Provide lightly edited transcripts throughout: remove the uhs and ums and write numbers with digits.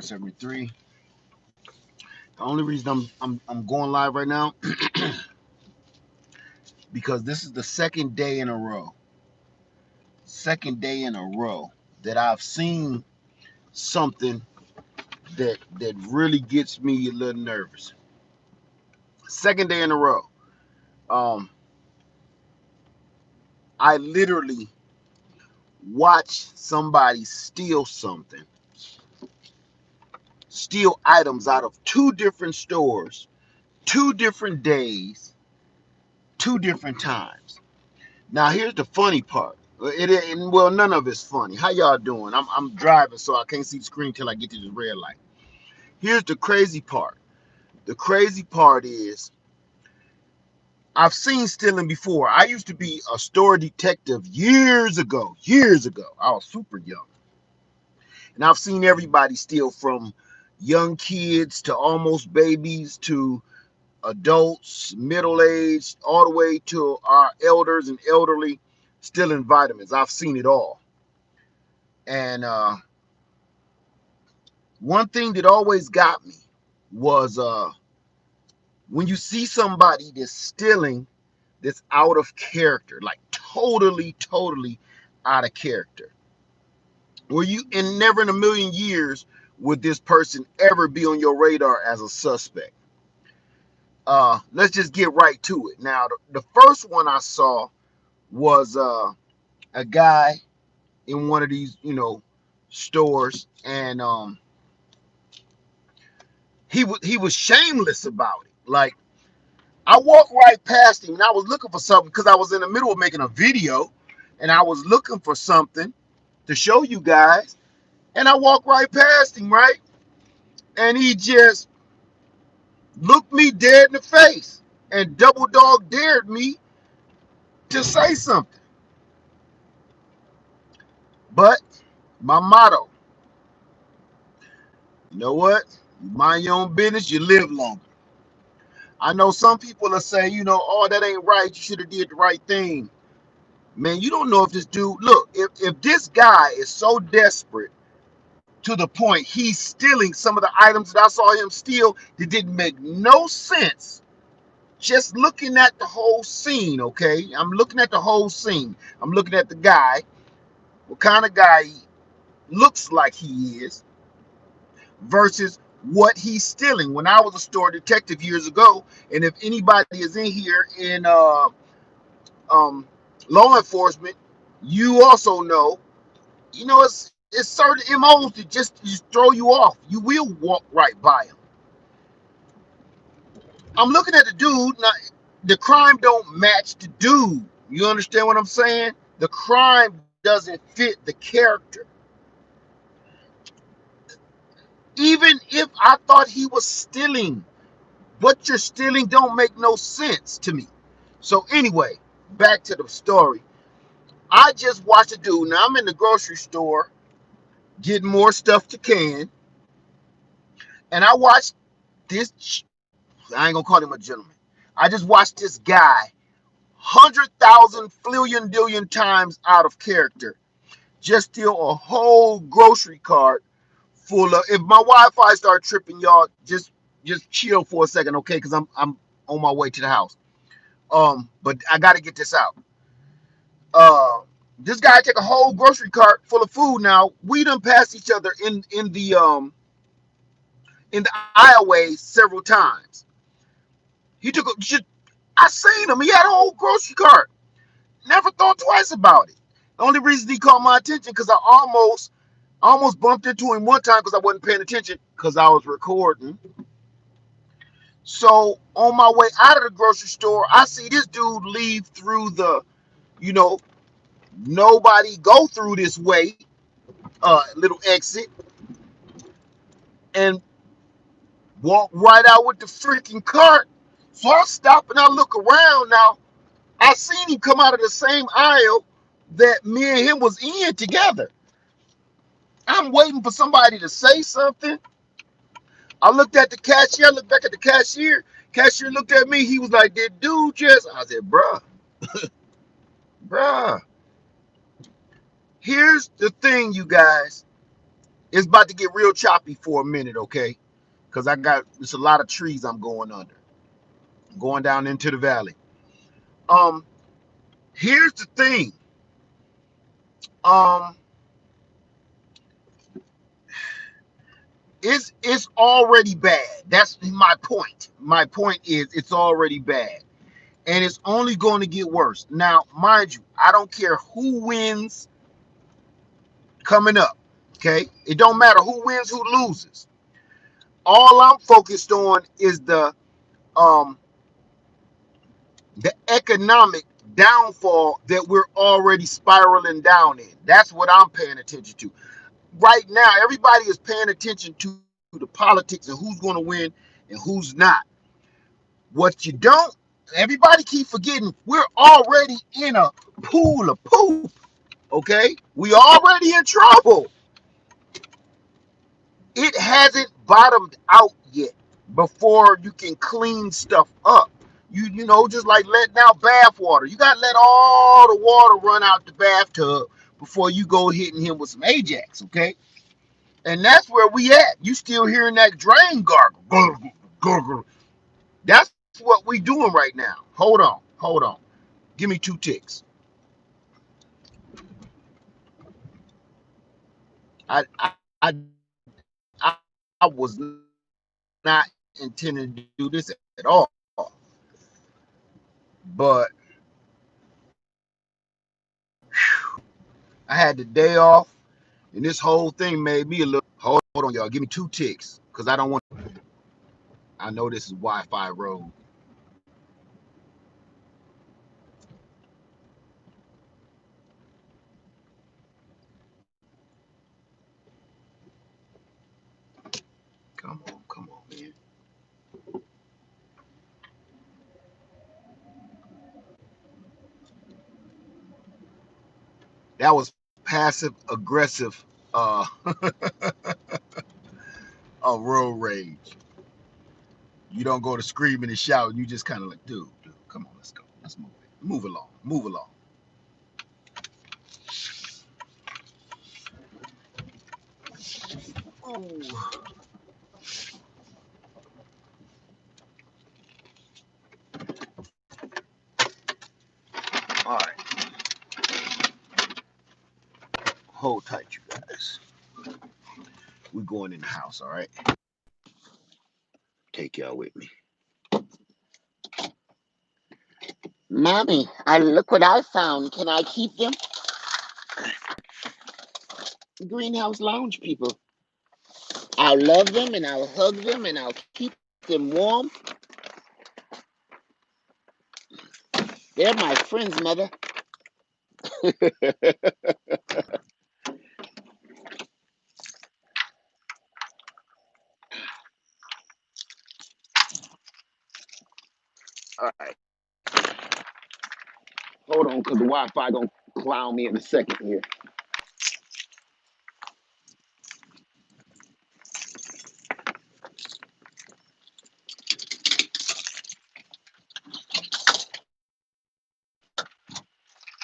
73. The only reason I'm going live right now because this is the second day in a row that I've seen something that really gets me a little nervous. Second day in a row. Um, I literally watched somebody steal items out of two different stores, 2 different days, 2 different times. Now here's the funny part. Well, none of it's funny. How y'all doing? I'm driving, so I can't see the screen till I get to this red light. Here's the crazy part. The crazy part is I've seen stealing before. I used to be a store detective years ago. Years ago, I was super young, and I've seen everybody steal from young kids to almost babies to adults, middle aged, all the way to our elders and elderly stealing vitamins. I've seen it all. And one thing that always got me was when you see somebody that's stealing that's out of character, like totally out of character. Where you, and never in a million years would this person ever be on your radar as a suspect. Let's just get right to it. Now, the first one I saw was a guy in one of these, stores, and he was shameless about it. Like, I walked right past him and I was looking for something because I was in the middle of making a video and I was looking for something to show you guys. And I walked right past him, right? And he just looked me dead in the face and double dog dared me to say something. But my motto, you know what? You mind your own business, you live longer. I know some people are saying, oh, that ain't right. You should have did the right thing. Man, you don't know if this dude, look, if this guy is so desperate to the point he's stealing some of the items that I saw him steal that didn't make no sense. Just looking at the whole scene, okay? I'm looking at the whole scene. I'm looking at the guy, what kind of guy he looks like he is, versus what he's stealing. When I was a store detective years ago, and if anybody is in here in um, law enforcement, you also know, it's certain MOs that just throw you off. You will walk right by them. I'm looking at the dude. Now, the crime don't match the dude. You understand what I'm saying? The crime doesn't fit the character. Even if I thought he was stealing, what you're stealing don't make no sense to me. So anyway, back to the story. I just watched a dude. Now I'm in the grocery store getting more stuff to can, and I watched this. I ain't gonna call him a gentleman. I just watched this guy 100,000 billion billion times out of character just steal a whole grocery cart full of. If my Wi-Fi start tripping, y'all just chill for a second, okay? Because I'm on my way to the house. But I got to get this out. Uh, this guy take a whole grocery cart full of food. Now we done passed each other in the aisleway several times. He took a. I seen him. He had a whole grocery cart. Never thought twice about it. The only reason he caught my attention because I almost bumped into him one time because I wasn't paying attention because I was recording. So on my way out of the grocery store, I see this dude leave through the, you know, nobody go through this way, little exit, and walk right out with the freaking cart. So I stop and I look around. Now I seen him come out of the same aisle that me and him was in together. I'm waiting for somebody to say something. I looked at the cashier, looked back at the cashier. Cashier looked at me. He was like, "Did dude just?" I said, bruh. Here's the thing, you guys. It's about to get real choppy for a minute, okay? Because it's a lot of trees I'm going under, going down into the valley. Um, Here's the thing. Um, it's already bad. That's my point. My point is it's already bad, and it's only going to get worse. Now, mind you, I don't care who wins coming up. Okay, it don't matter who wins, who loses. All I'm focused on is um the economic downfall that we're already spiraling down in. That's what I'm paying attention to. Right now, everybody is paying attention to the politics and who's going to win and who's not. What you don't, everybody keep forgetting, we're already in a pool of poop. Okay? We already in trouble. It hasn't bottomed out yet before you can clean stuff up. Just like letting out bath water. You gotta let all the water run out the bathtub before you go hitting him with some Ajax, okay? And that's where we at. You still hearing that drain gargle. Gurgle, gurgle. That's what we doing right now. Hold on. Give me 2 ticks. I was not intending to do this at all. But I had the day off, and this whole thing made me a little. Hold on, y'all. Give me 2 ticks, because I don't want. I know this is Wi-Fi road. Come on, man. That was passive aggressive road rage. You don't go to screaming and shouting. You just kind of like, dude, come on, let's go. Let's move it. Move along. Ooh. All right. Hold tight, you guys. We're going in the house, all right? Take y'all with me. Mommy, I look what I found. Can I keep them? Greenhouse lounge people. I'll love them and I'll hug them and I'll keep them warm. They're my friends, mother. All right. Hold on, because the Wi-Fi gonna clown me in a second here.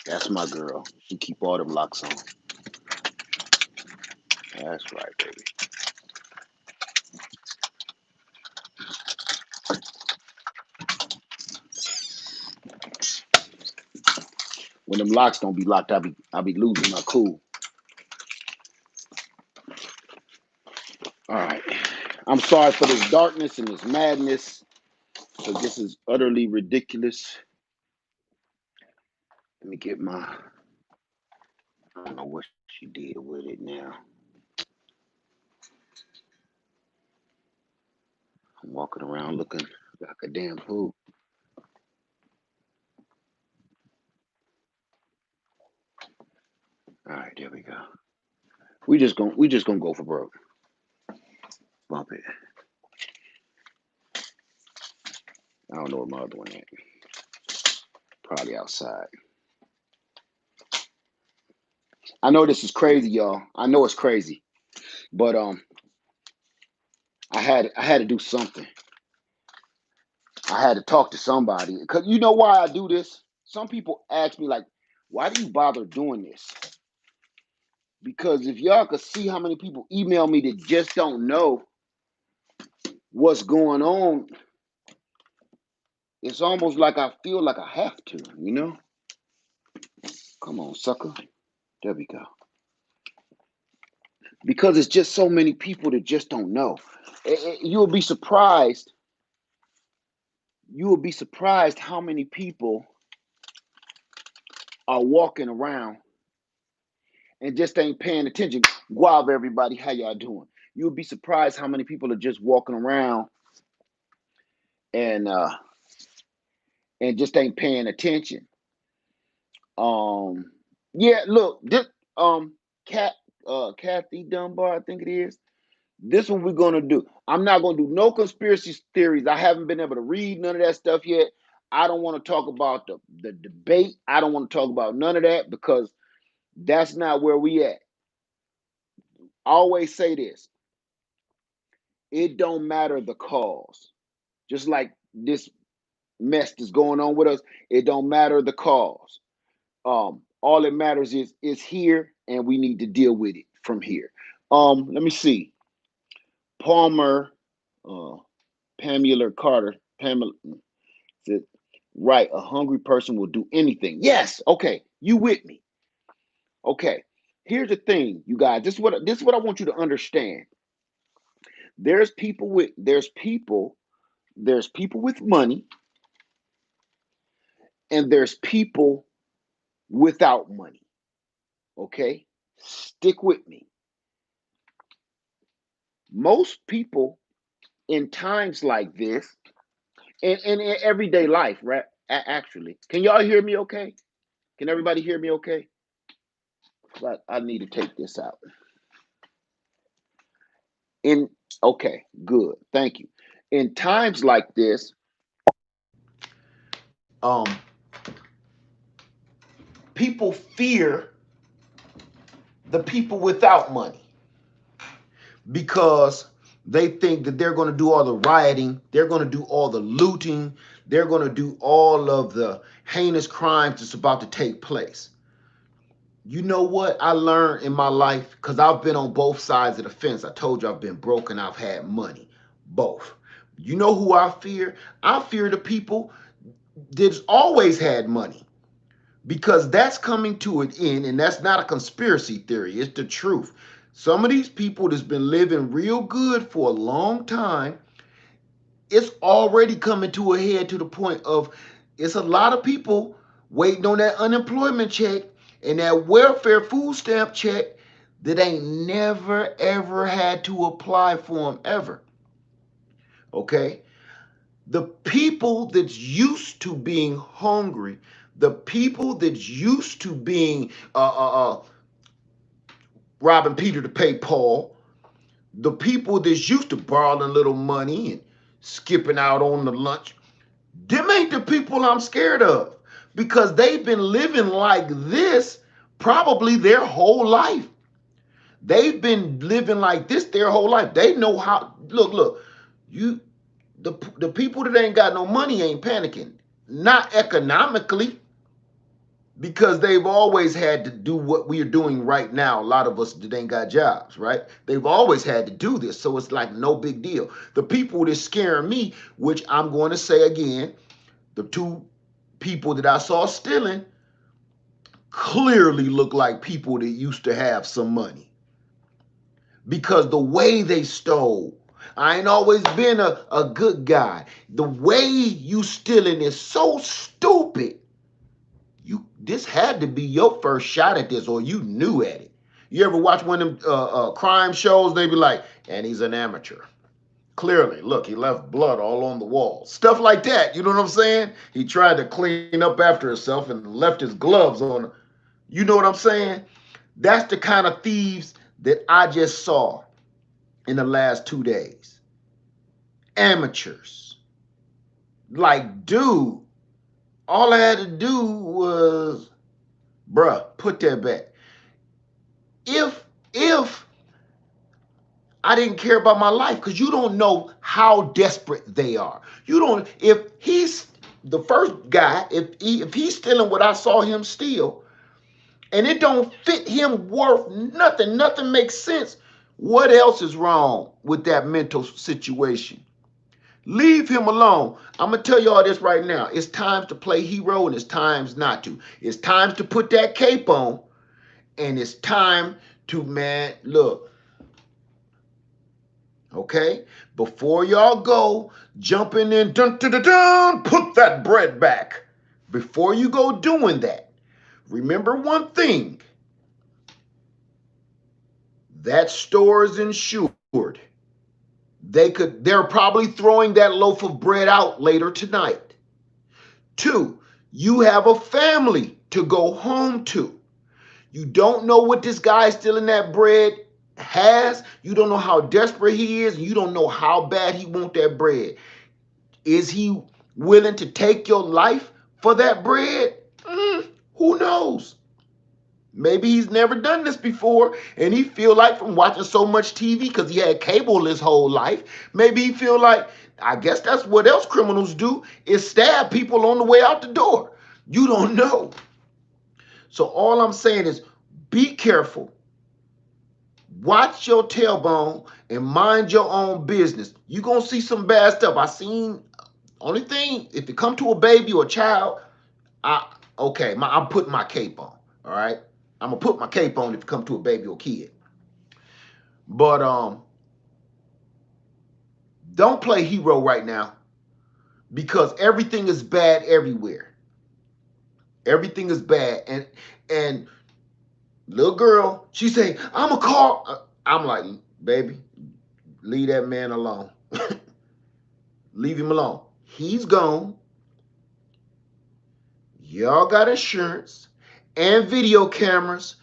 That's my girl. She keep all them locks on. That's right, baby. When them locks don't be locked, I be losing my cool. All right. I'm sorry for this darkness and this madness. So this is utterly ridiculous. Let me get my. I don't know what she did with it now. I'm walking around looking like a damn fool. All right, there we go. We just gonna go for broke. Bump it. I don't know where my other one at. Probably outside. I know this is crazy, y'all. I know it's crazy, but I had to do something. I had to talk to somebody because you know why I do this. Some people ask me like, "Why do you bother doing this?" Because if y'all could see how many people email me that just don't know what's going on, it's almost like I feel like I have to, you know? Come on, sucker. There we go. Because it's just so many people that just don't know. You'll be surprised. You will be surprised how many people are walking around and just ain't paying attention. Guava, everybody, how y'all doing? You'll be surprised how many people are just walking around and just ain't paying attention. Um, yeah, look, this Cat Kathy Dunbar, I think it is. This one we're gonna do. I'm not gonna do no conspiracy theories. I haven't been able to read none of that stuff yet. I don't want to talk about the debate. I don't want to talk about none of that because that's not where we at. I always say this. It don't matter the cause. Just like this mess that's going on with us, it don't matter the cause. All that matters is here, and we need to deal with it from here. Let me see. Palmer, uh, Pamela Carter, Pamela said, right, a hungry person will do anything. Yes, okay, you with me. Okay. Here's the thing, you guys. This is what I want you to understand. There's people with money, and there's people without money. Okay? Stick with me. Most people in times like this, and in everyday life, right? Actually, can y'all hear me okay? Can everybody hear me okay? But I need to take this out. In Okay, good. Thank you. In times like this, people fear the people without money because they think that they're going to do all the rioting, they're going to do all the looting, they're going to do all of the heinous crimes that's about to take place. You know what I learned in my life? Because I've been on both sides of the fence. I told you I've been broke and I've had money. Both. You know who I fear? I fear the people that's always had money because that's coming to an end, and that's not a conspiracy theory. It's the truth. Some of these people that's been living real good for a long time, it's already coming to a head to the point of it's a lot of people waiting on that unemployment check and that welfare food stamp check that ain't never ever had to apply for them ever. Okay? The people that's used to being hungry, the people that's used to being robbing Peter to pay Paul, the people that's used to borrowing a little money and skipping out on the lunch, them ain't the people I'm scared of because they've been living like this probably their whole life. They've been living like this their whole life. They know how. Look. You, the people that ain't got no money ain't panicking. Not economically, because they've always had to do what we are doing right now. A lot of us that ain't got jobs, right? They've always had to do this, so it's like no big deal. The people that scare me, which I'm going to say again, the two people that I saw stealing clearly look like people that used to have some money because the way they stole. I ain't always been a good guy. The way you stealing is so stupid. This had to be your first shot at this, or you knew at it. You ever watch one of them crime shows? They be like, and he's an amateur. Clearly, look, he left blood all on the walls. Stuff like that. You know what I'm saying? He tried to clean up after himself and left his gloves on. You know what I'm saying? That's the kind of thieves that I just saw in the last 2 days. Amateurs. Like, dude, all I had to do was, bruh, put that back. If I didn't care about my life, because you don't know how desperate they are. You don't. If he's the first guy, if he's stealing what I saw him steal, and it don't fit him worth nothing. Nothing makes sense. What else is wrong with that mental situation? Leave him alone. I'm going to tell you all this right now. It's times to play hero and it's times not to. It's times to put that cape on and it's time to, man, look, okay? Before y'all go jumping in, dun, dun, dun, dun, put that bread back. Before you go doing that, remember one thing. That store is insured. They're probably throwing that loaf of bread out later tonight. 2, you have a family to go home to. You don't know what this guy stealing that bread has. You don't know how desperate he is. You don't know how bad he wants that bread. Is he willing to take your life for that bread? Who knows? Maybe he's never done this before and he feel like from watching so much TV because he had cable his whole life. Maybe he feel like, I guess that's what else criminals do, is stab people on the way out the door. You don't know. So all I'm saying is be careful. Watch your tailbone and mind your own business. You're going to see some bad stuff. I seen, only thing, if it come to a baby or a child, I'm putting my cape on, all right? I'm going to put my cape on if it come to a baby or kid. But don't play hero right now because everything is bad everywhere. Everything is bad. And little girl, she say, I'm a call. I'm like, baby, leave that man alone. Leave him alone. He's gone. Y'all got insurance and video cameras.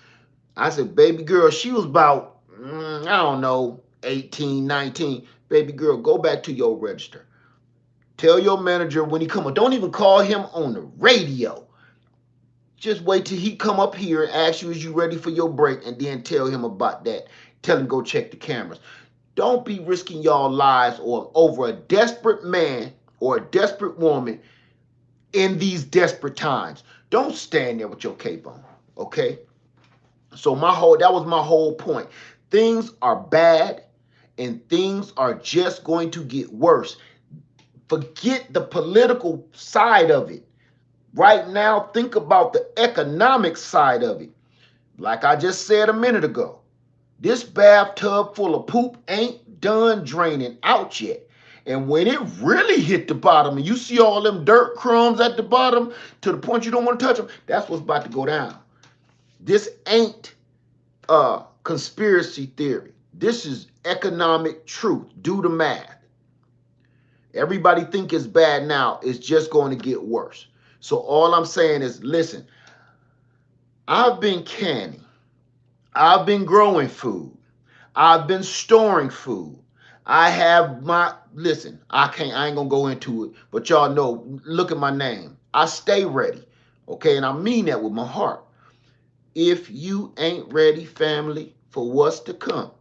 I said, baby girl, she was about, I don't know, 18, 19. Baby girl, go back to your register. Tell your manager when he come up. Don't even call him on the radio. Just wait till he come up here and ask you, is you ready for your break? And then tell him about that. Tell him go check the cameras. Don't be risking y'all lives or over a desperate man or a desperate woman in these desperate times. Don't stand there with your cape on, okay? So that was my whole point. Things are bad and things are just going to get worse. Forget the political side of it. Right now, think about the economic side of it. Like I just said a minute ago, this bathtub full of poop ain't done draining out yet. And when it really hit the bottom and you see all them dirt crumbs at the bottom to the point you don't want to touch them, that's what's about to go down. This ain't conspiracy theory. This is economic truth. Do the math. Everybody think it's bad now. It's just going to get worse. So all I'm saying is, listen, I've been canning. I've been growing food. I've been storing food. I have listen, I ain't gonna go into it, but y'all know, look at my name. I stay ready. Okay, and I mean that with my heart. If you ain't ready, family, for what's to come.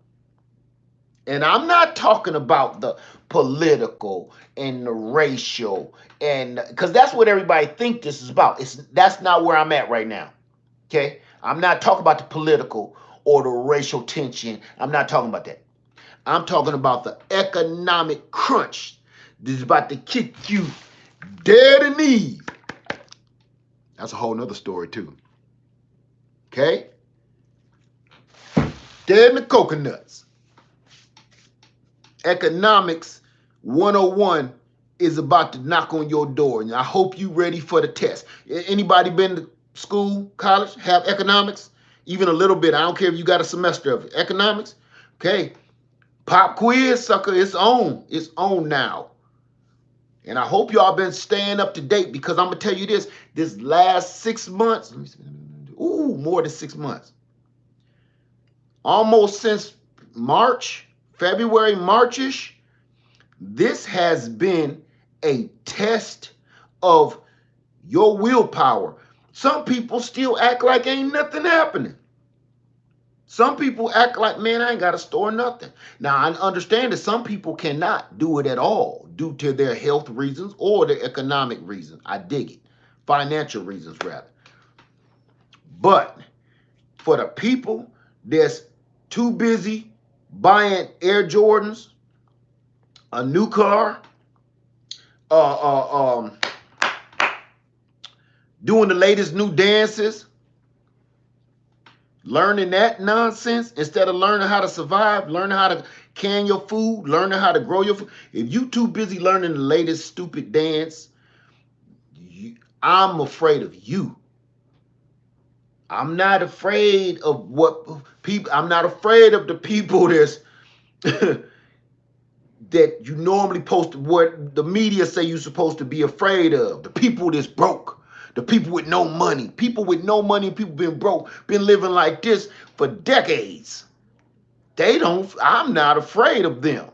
And I'm not talking about the political and the racial, and because that's what everybody think this is about. That's not where I'm at right now. Okay? I'm not talking about the political or the racial tension. I'm not talking about that. I'm talking about the economic crunch that is about to kick you dead in knees. That's a whole nother story too. Okay? Dead in the coconuts. Economics 101 is about to knock on your door. And I hope you ready for the test. Anybody been to school, college, have economics? Even a little bit. I don't care if you got a semester of it. Economics? Okay. Pop quiz, sucker, it's on. It's on now. And I hope y'all been staying up to date because I'm going to tell you this last 6 months, more than 6 months. Almost since March, February, Marchish, this has been a test of your willpower. Some people still act like ain't nothing happening. Some people act like, man, I ain't got to store nothing. Now, I understand that some people cannot do it at all due to their health reasons or their economic reasons. I dig it. Financial reasons, rather. But for the people that's too busy buying Air Jordans, a new car, uh, uh, um, doing the latest new dances, learning that nonsense instead of learning how to survive, learning how to can your food, learning how to grow your food. If you too busy learning the latest stupid dance, I'm afraid of you. I'm not afraid of what people. I'm not afraid of the people that's that you normally post what the media say you're supposed to be afraid of. The people that's broke, the people with no money, people with no money, people been broke, been living like this for decades. They don't. I'm not afraid of them.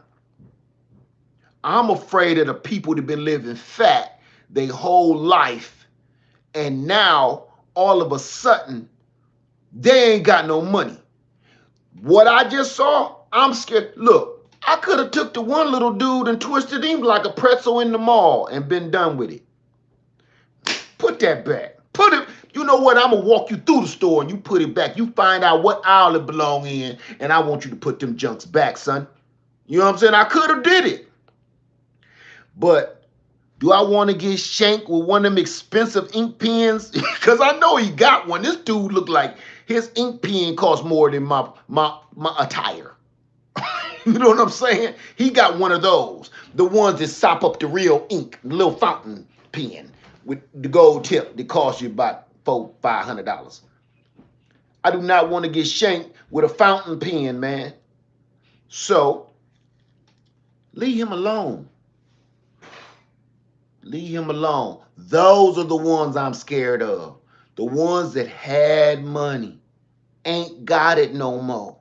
I'm afraid of the people that been living fat their whole life, and now all of a sudden they ain't got no money. What I just saw, I'm scared. Look, I could have took the one little dude and twisted him like a pretzel in the mall and been done with it. Put that back. Put it. You know what? I'm gonna walk you through the store and you put it back. You find out what aisle it belong in, and I want you to put them junks back, son. You know what I'm saying? I could have did it, but do I want to get shanked with one of them expensive ink pens? Because I know he got one. This dude looked like his ink pen cost more than my attire. You know what I'm saying? He got one of those, the ones that sop up the real ink, the little fountain pen with the gold tip that cost you about $500. I do not want to get shanked with a fountain pen, man. So leave him alone. Leave him alone. Those are the ones I'm scared of. The ones that had money ain't got it no more.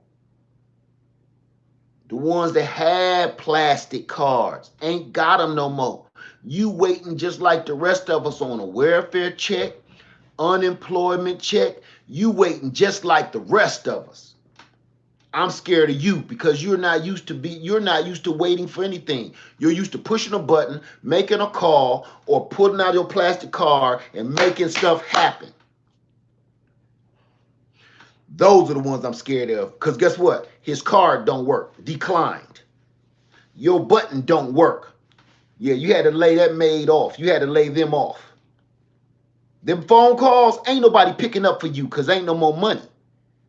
The ones that had plastic cards ain't got them no more. You waiting just like the rest of us on a welfare check, unemployment check. You waiting just like the rest of us. I'm scared of you because you're not used to waiting for anything. You're used to pushing a button, making a call, or putting out your plastic card and making stuff happen. Those are the ones I'm scared of. Because guess what? His card don't work. Declined. Your button don't work. Yeah, you had to lay that maid off. You had to lay them off. Them phone calls, ain't nobody picking up for you because ain't no more money.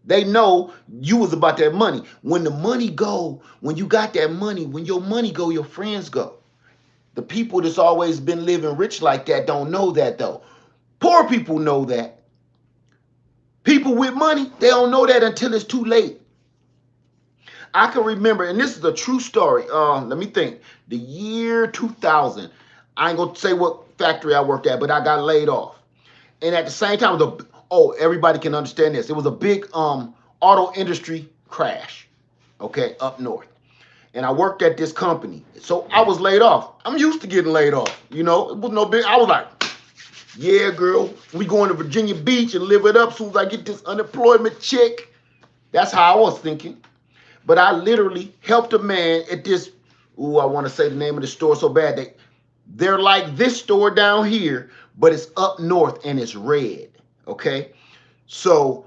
They know you was about that money. When the money go, when you got that money, when your money go, your friends go. The people that's always been living rich like that don't know that though. Poor people know that. People with money, they don't know that until it's too late. I can remember, and this is a true story. Let me think. The year 2000. I ain't gonna say what factory I worked at, but I got laid off. And at the same time, everybody can understand this. It was a big auto industry crash, okay, up north. And I worked at this company. So I was laid off. I'm used to getting laid off. You know, it was no big. I was like, yeah, girl, we going to Virginia Beach and live it up as soon as I get this unemployment check. That's how I was thinking. But I literally helped a man at this, I want to say the name of the store so bad. They're like this store down here, but it's up north and it's red, okay? So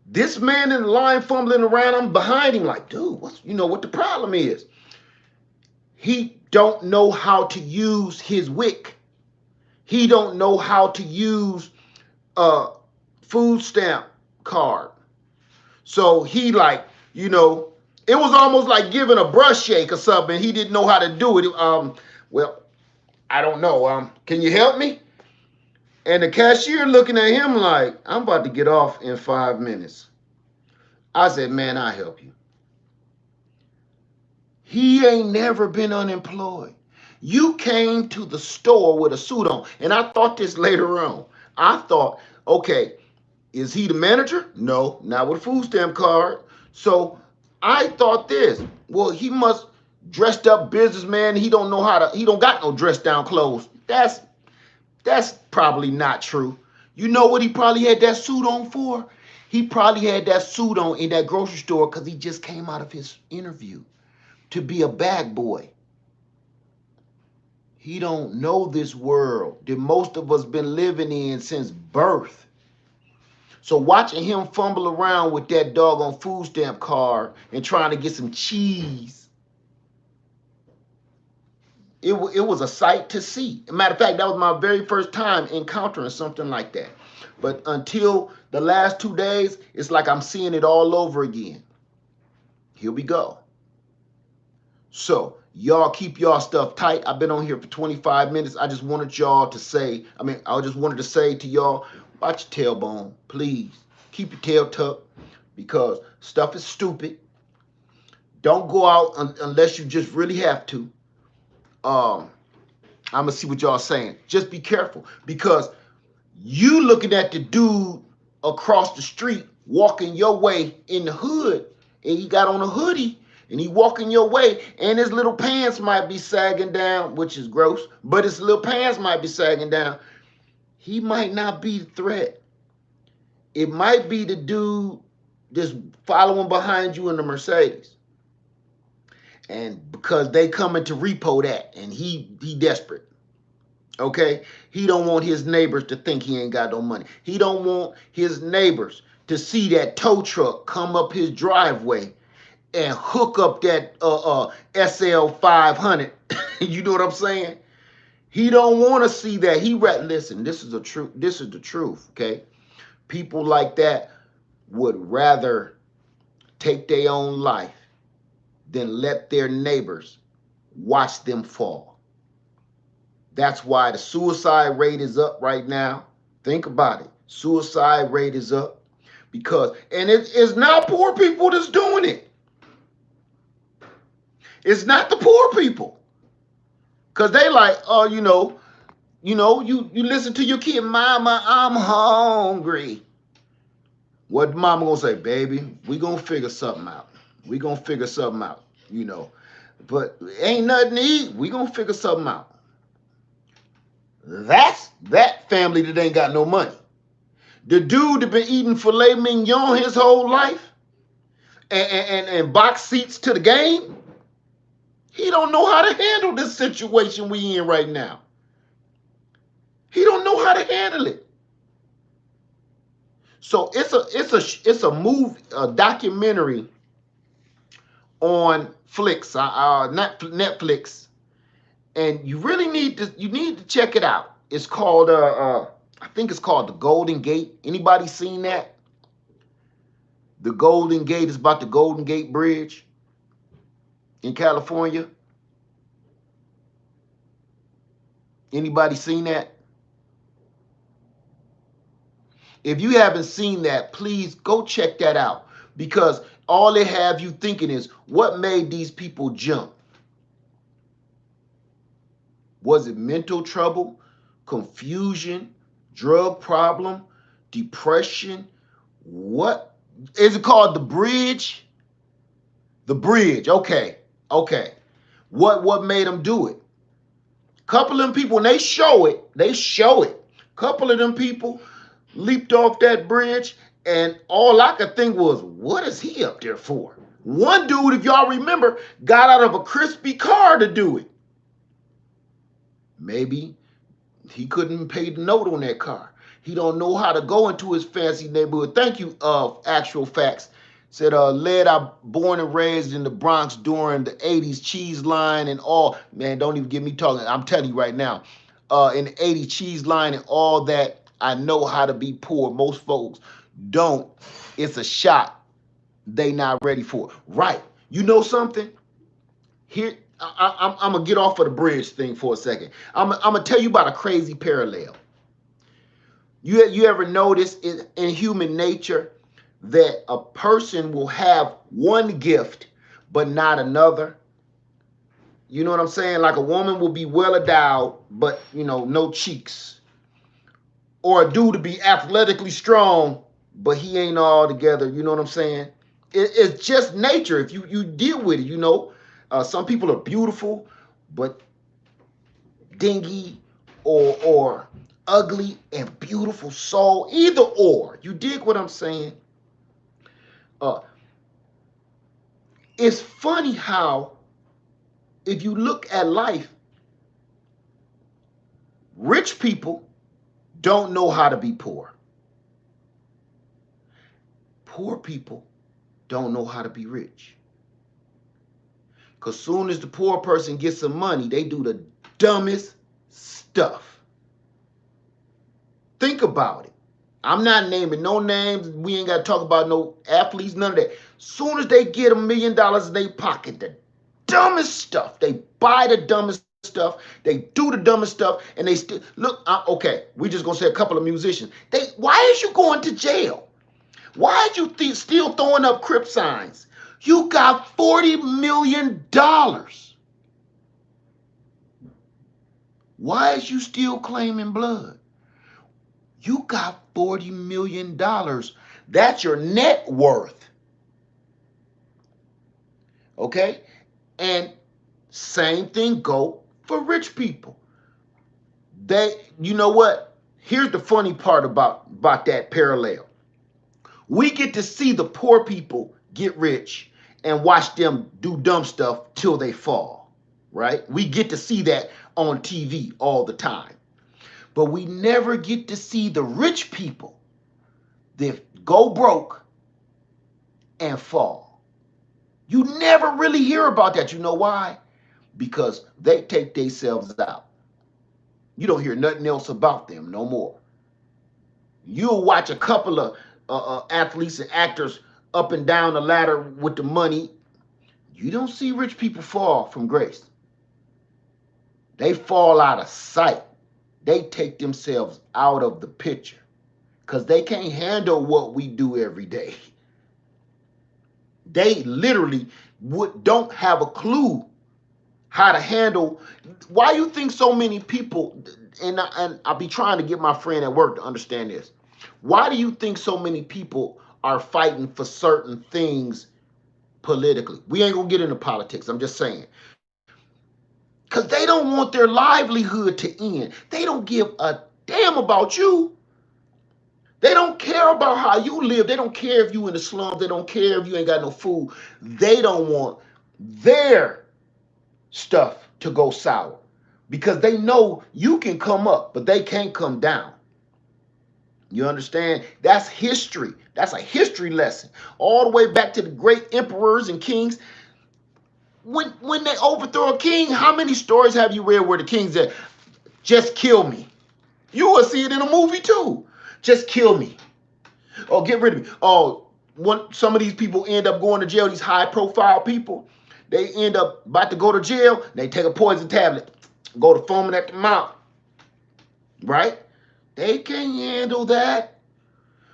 this man in the line fumbling around, I'm behind him like, dude, what the problem is? He don't know how to use his WIC. He don't know how to use a food stamp card. So he it was almost like giving a brush shake or something. He didn't know how to do it. Well, I don't know. Can you help me? And the cashier looking at him like, I'm about to get off in 5 minutes. I said, man, I'll help you. He ain't never been unemployed. You came to the store with a suit on. And I thought this later on. I thought, okay, is he the manager? No, not with a food stamp card. So I thought this. Well, he must dressed up businessman. He don't got no dress down clothes. That's probably not true. You know what he probably had that suit on for? He probably had that suit on in that grocery store because he just came out of his interview to be a bag boy. He don't know this world that most of us been living in since birth. So watching him fumble around with that doggone food stamp card and trying to get some cheese, it was a sight to see. Matter of fact, that was my very first time encountering something like that. But until the last 2 days, it's like I'm seeing it all over again. Here we go. So y'all keep y'all stuff tight. I've been on here for 25 minutes. I just wanted y'all to say, I just wanted to say to y'all, watch your tailbone, please. Keep your tail tucked because stuff is stupid. Don't go out unless you just really have to. I'm gonna see what y'all saying. Just be careful because you looking at the dude across the street walking your way in the hood, and he got on a hoodie and he walking your way, and his little pants might be sagging down, which is gross, but his little pants might be sagging down. He might not be the threat. It might be the dude just following behind you in the Mercedes. And because they coming to repo that, and he desperate. Okay? He don't want his neighbors to think he ain't got no money. He don't want his neighbors to see that tow truck come up his driveway and hook up that SL 500. You know what I'm saying? He don't want to see that. Listen, this is the truth. This is the truth, okay? People like that would rather take their own life than let their neighbors watch them fall. That's why the suicide rate is up right now. Think about it. Suicide rate is up because, and it's not poor people that's doing it. It's not the poor people. Because they like, oh, you listen to your kid, mama, I'm hungry. What mama gonna say, baby? We gonna figure something out. We gonna figure something out, But ain't nothing to eat. We gonna figure something out. That's that family that ain't got no money. The dude that been eating filet mignon his whole life and box seats to the game, he don't know how to handle this situation we in right now. He don't know how to handle it. So it's a movie, a documentary on Netflix, and you really need to check it out. It's called I think it's called The Golden Gate. Anybody seen that? The Golden Gate is about the Golden Gate Bridge in California. Anybody seen that? If you haven't seen that, please go check that out because all they have you thinking is what made these people jump? Was it mental trouble, confusion, drug problem, depression? What is it called? The Bridge? The Bridge. Okay. What made them do it? Couple of them people, and they show it. Couple of them people leaped off that bridge, and all I could think was, what is he up there for? One dude, if y'all remember, got out of a crispy car to do it. Maybe he couldn't pay the note on that car. He don't know how to go into his fancy neighborhood. Thank you, Actual Facts. Said, led, I born and raised in the Bronx during the 80s cheese line and all. Man, don't even get me talking. I'm telling you right now, in the 80s cheese line and all that, I know how to be poor. Most folks don't. It's a shot they not ready for. Right. You know something? Here, I'm going to get off of the bridge thing for a second. I'm going to tell you about a crazy parallel. You ever notice in human nature that a person will have one gift but not another? You know what I'm saying? Like a woman will be well endowed but, no cheeks. Or a dude to be athletically strong but he ain't all together. You know what I'm saying? It's just nature. If you deal with it, some people are beautiful but dingy or ugly and beautiful soul. Either or. You dig what I'm saying? It's funny how if you look at life, rich people don't know how to be poor. poor people don't know how to be rich. Because soon as the poor person gets some money, they do the dumbest stuff. Think about it. I'm not naming no names. We ain't got to talk about no athletes, none of that. Soon as they get $1 million in their pocket, the dumbest stuff. They buy the dumbest stuff. They do the dumbest stuff, and they still look. Okay, we just gonna say a couple of musicians. Why is you going to jail? Why is you still throwing up crip signs? You got $40 million. Why is you still claiming blood? You got $40 million. That's your net worth. Okay? And same thing go for rich people. You know what? Here's the funny part about that parallel. We get to see the poor people get rich and watch them do dumb stuff till they fall, right? We get to see that on TV all the time. But we never get to see the rich people that go broke and fall. You never really hear about that. You know why? Because they take themselves out. You don't hear nothing else about them no more. You'll watch a couple of athletes and actors up and down the ladder with the money. You don't see rich people fall from grace. They fall out of sight. They take themselves out of the picture because they can't handle what we do every day. They literally don't have a clue how to handle. Why you think so many people, and I'll be trying to get my friend at work to understand this. Why do you think so many people are fighting for certain things politically? We ain't gonna get into politics. I'm just saying. Because they don't want their livelihood to end. They don't give a damn about you. They don't care about how you live. They don't care if you in the slums. They don't care if you ain't got no food. They don't want their stuff to go sour because they know you can come up, but they can't come down. You understand? That's history. That's a history lesson. All the way back to the great emperors and kings. When they overthrow a king, how many stories have you read where the king said, just kill me? You will see it in a movie too. Just kill me. Oh, get rid of me. Oh, some of these people end up going to jail, these high profile people. They end up about to go to jail. They take a poison tablet, go to foaming at the mouth. Right? They can't handle that.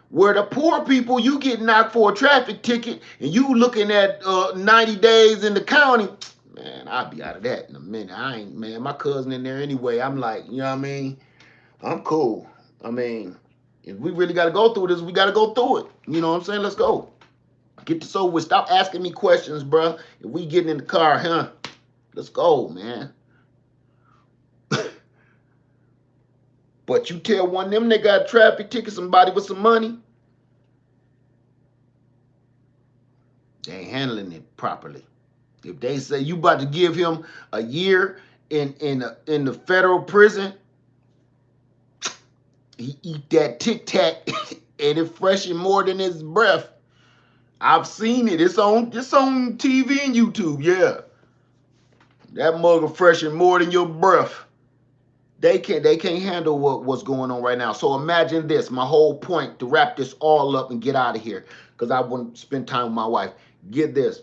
Where the poor people, you get knocked for a traffic ticket and you looking at 90 days in the county. Man, I'll be out of that in a minute. Man, my cousin in there anyway. I'm like, you know what I mean? I'm cool. I mean, if we really got to go through this, we got to go through it. You know what I'm saying? Let's go. Get this over with. Stop asking me questions, bro. If we getting in the car, huh? Let's go, man. But you tell one of them they got a traffic ticket, somebody with some money, they ain't handling it properly. If they say you about to give him a year in the federal prison, he eat that Tic Tac and it freshen more than his breath. I've seen it. It's on TV and YouTube. Yeah, that mug of freshen more than your breath. They can't handle what's going on right now. So imagine this. My whole point to wrap this all up and get out of here, because I want to spend time with my wife. Get this.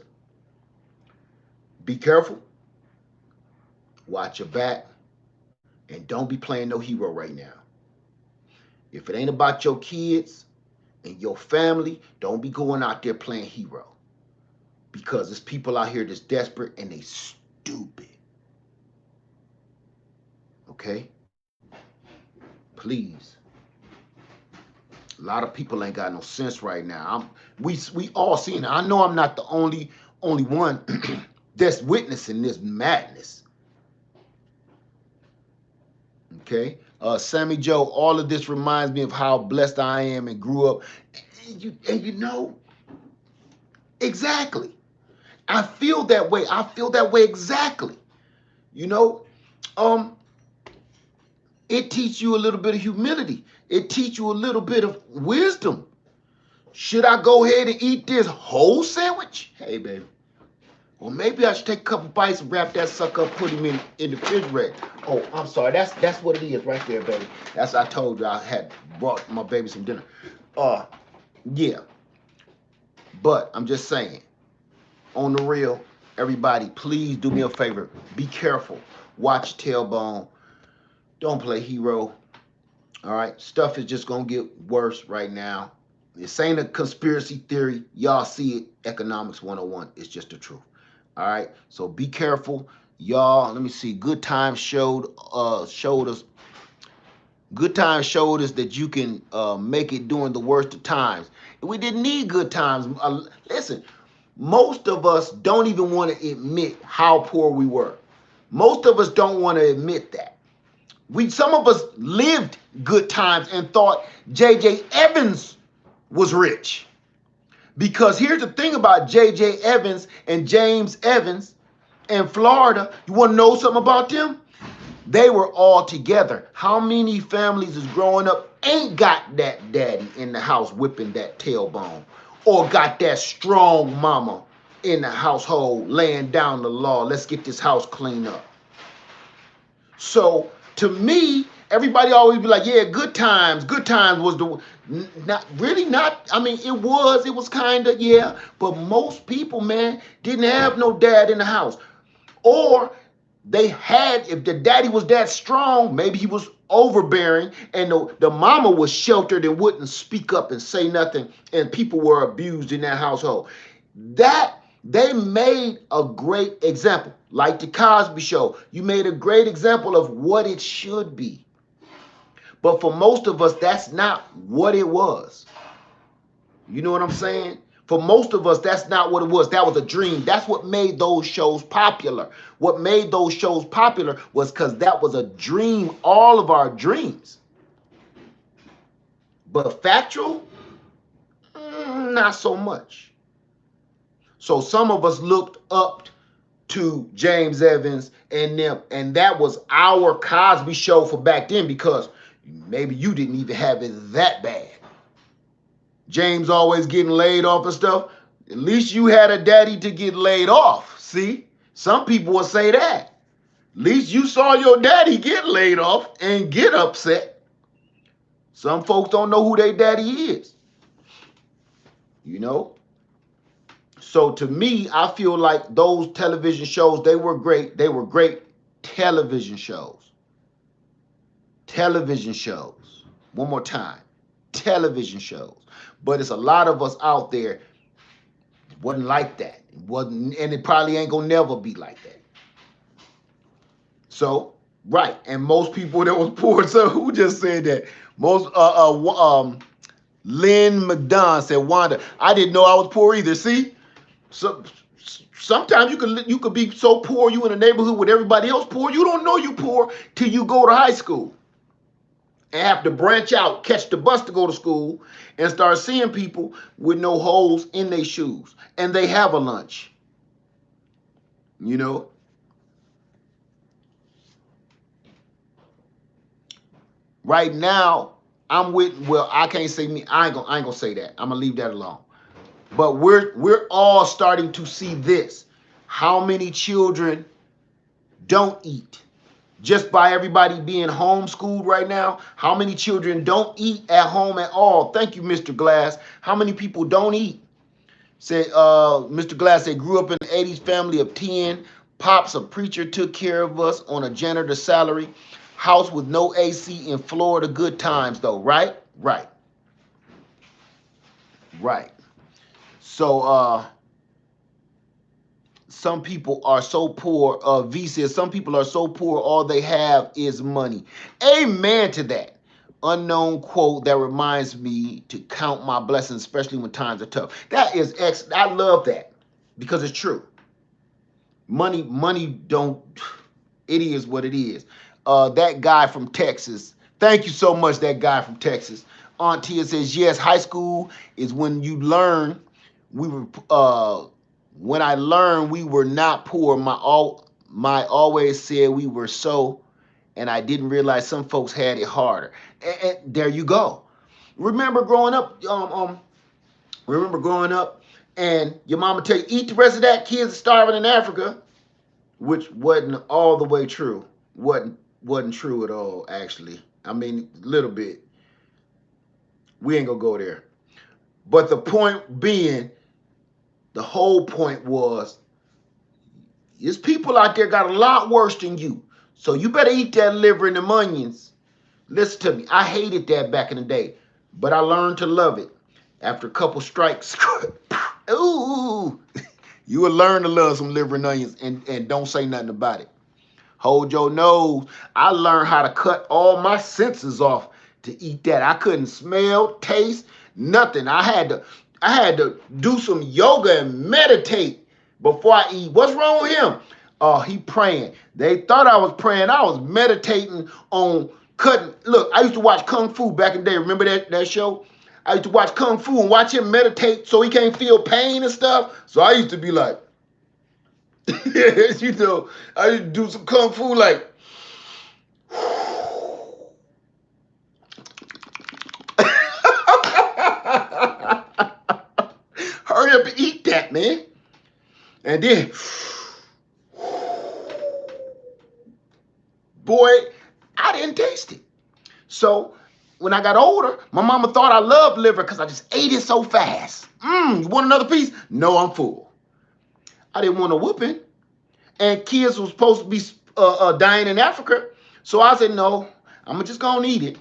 Be careful. Watch your back. And don't be playing no hero right now. If it ain't about your kids and your family, don't be going out there playing hero. Because there's people out here that's desperate and they stupid. Okay? Please. A lot of people ain't got no sense right now. We all seen it. I know I'm not the only one that's witnessing this madness. Okay? Sammy Joe, all of this reminds me of how blessed I am and grew up. And you know, exactly. I feel that way. I feel that way exactly. You know, it teaches you a little bit of humility. It teaches you a little bit of wisdom. Should I go ahead and eat this whole sandwich? Hey, baby. Or maybe I should take a couple bites and wrap that sucker up, put him in the refrigerator. Oh, I'm sorry. That's what it is right there, baby. That's I told you I had brought my baby some dinner. Yeah. But I'm just saying, on the real, everybody, please do me a favor. Be careful. Watch your tailbone. Don't play hero. All right. Stuff is just gonna get worse right now. This ain't a conspiracy theory. Y'all see it. Economics 101. It's just the truth. All right. So be careful. Y'all, let me see. Showed us Good times showed us that you can make it during the worst of times. We didn't need good times. Listen, most of us don't even want to admit how poor we were. Most of us don't want to admit that. Some of us lived good times and thought J.J. Evans was rich. Because here's the thing about J.J. Evans and James Evans in Florida. You want to know something about them? They were all together. How many families is growing up ain't got that daddy in the house whipping that tailbone, or got that strong mama in the household laying down the law? Let's get this house cleaned up. So to me, everybody always be like, yeah, good times was the not really not. I mean, it was kind of, yeah, but most people, man, didn't have no dad in the house. Or they had, if the daddy was that strong, maybe he was overbearing, and the mama was sheltered and wouldn't speak up and say nothing, and people were abused in that household. That they made a great example. Like the Cosby Show, you made a great example of what it should be. But for most of us, that's not what it was. You know what I'm saying? For most of us, that's not what it was. That was a dream. That's what made those shows popular. What made those shows popular was because that was a dream, all of our dreams. But factual, not so much. So some of us looked up to James Evans and them, and that was our Cosby Show for back then, because maybe you didn't even have it that bad. James always getting laid off and stuff. At least you had a daddy to get laid off. See, some people will say that. At least you saw your daddy get laid off and get upset. Some folks don't know who their daddy is. You know? So to me, I feel like those television shows, they were great. They were great television shows. Television shows. One more time. Television shows. But it's a lot of us out there, it wasn't like that. It wasn't, and it probably ain't gonna never be like that. So, right, and most people that was poor. So who just said that? Most Lynn McDonald said, Wanda, I didn't know I was poor either. See, so sometimes you could be so poor, you in a neighborhood with everybody else poor, you don't know you poor till you go to high school and have to branch out, catch the bus to go to school, and start seeing people with no holes in their shoes, and they have a lunch. You know? Right now, I can't say me, I ain't gonna say that. I'm gonna leave that alone. But we're all starting to see this. How many children don't eat? Just by everybody being homeschooled right now, how many children don't eat at home at all? Thank you, Mr. Glass. How many people don't eat? Said Mr. Glass said, grew up in the 80s family of 10. Pops, a preacher, took care of us on a janitor salary. House with no AC in Florida. Good times though, right? Right. Right. So some people are so poor. V says some people are so poor all they have is money. Amen to that. Unknown quote that reminds me to count my blessings, especially when times are tough. That is I love that because it's true. Money don't. It is what it is. That guy from Texas. Thank you so much, that guy from Texas. Aunt Tia says yes. High school is when you learn. When I learned we were not poor, my always said we were so, and I didn't realize some folks had it harder. And there you go. Remember growing up, Remember growing up and your mama tell you, eat the rest of that, kids are starving in Africa, which wasn't all the way true. Wasn't true at all, actually. I mean, a little bit. We ain't gonna go there. But the point being, the whole point was, there's people out there got a lot worse than you. So you better eat that liver and them onions. Listen to me. I hated that back in the day, but I learned to love it. After a couple strikes, ooh, you will learn to love some liver and onions and don't say nothing about it. Hold your nose. I learned how to cut all my senses off to eat that. I couldn't smell, taste, nothing. I had to do some yoga and meditate before I eat. What's wrong with him? Oh, he praying. They thought I was praying. I was meditating on cutting. Look, I used to watch Kung Fu back in the day. Remember that show? I used to watch Kung Fu and watch him meditate so he can't feel pain and stuff. So I used to be like, you know, I used to do some Kung Fu like, hurry up and eat that, man. And then, boy, I didn't taste it. So when I got older, my mama thought I loved liver because I just ate it so fast. You want another piece? No, I'm full. I didn't want a whooping. And kids were supposed to be dying in Africa. So I said, no, I'm just going to eat it.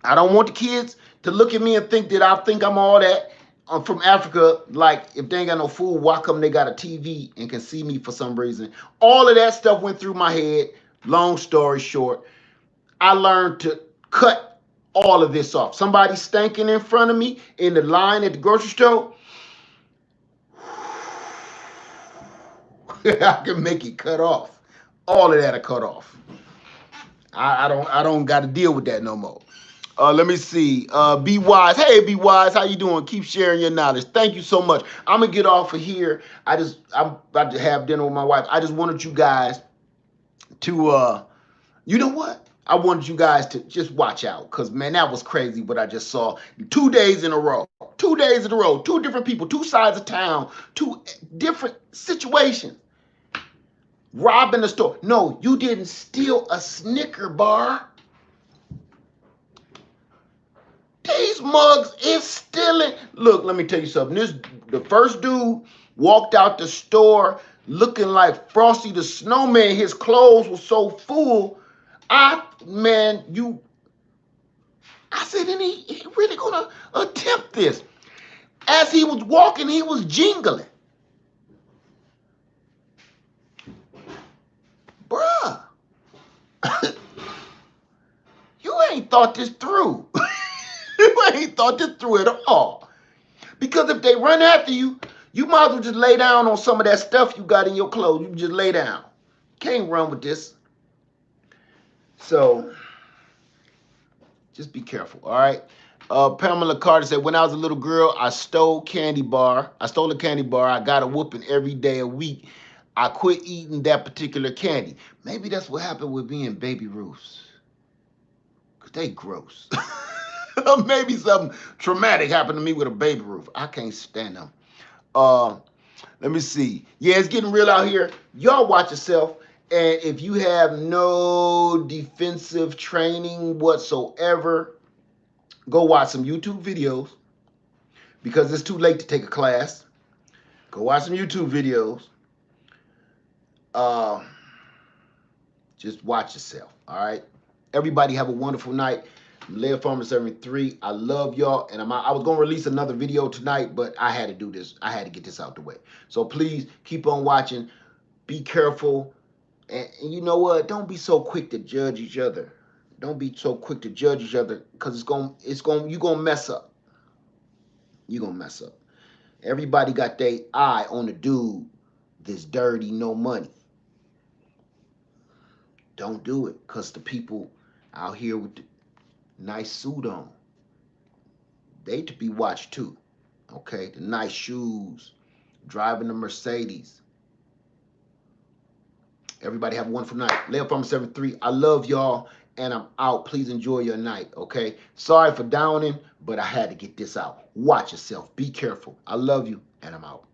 I don't want the kids to look at me and think that I think I'm all that. I'm from Africa. Like, if they ain't got no food, why come they got a TV and can see me for some reason? All of that stuff went through my head. Long story short, I learned to cut all of this off. Somebody stanking in front of me in the line at the grocery store, I can make it cut off. All of that are cut off. I don't got to deal with that no more. Let me see. Be Wise. Hey, Be Wise. How you doing? Keep sharing your knowledge. Thank you so much. I'm gonna get off of here. I'm about to have dinner with my wife. I just wanted you guys to you know what? I wanted you guys to just watch out, because man, that was crazy what I just saw. 2 days in a row. 2 days in a row. Two different people, two sides of town, two different situations. Robbing the store. No, you didn't steal a Snicker bar. These mugs is stealing. Look, let me tell you something. The first dude walked out the store looking like Frosty the Snowman. His clothes were so full. I said, and he really gonna attempt this. As he was walking, he was jingling. Bruh, you ain't thought this through. You ain't thought this through at all. Because if they run after you, you might as well just lay down on some of that stuff you got in your clothes. You can just lay down. Can't run with this. So, just be careful, all right? Pamela Carter said, when I was a little girl, I stole a candy bar. I got a whooping every day a week. I quit eating that particular candy. Maybe that's what happened with me and Baby Ruths. Because they gross. Maybe something traumatic happened to me with a Baby Ruth. I can't stand them. Let me see. Yeah, it's getting real out here. Y'all watch yourself. And if you have no defensive training whatsoever, go watch some YouTube videos, because it's too late to take a class. Go watch some YouTube videos. Just watch yourself, all right? Everybody have a wonderful night. I'm Leah Farmer 73. I love y'all, and I was going to release another video tonight, but I had to do this. I had to get this out the way. So please keep on watching. Be careful. And you know what? Don't be so quick to judge each other. Don't be so quick to judge each other, because you're going to mess up. You're going to mess up. Everybody got their eye on the dude that's dirty, no money. Don't do it, because the people out here with the nice suit on, they to be watched too. Okay? The nice shoes, driving the Mercedes. Everybody have a wonderful night. Leah Farmer 73. I love y'all. and I'm out. Please enjoy your night, okay? Sorry for downing, but I had to get this out. Watch yourself. Be careful. I love you, and I'm out.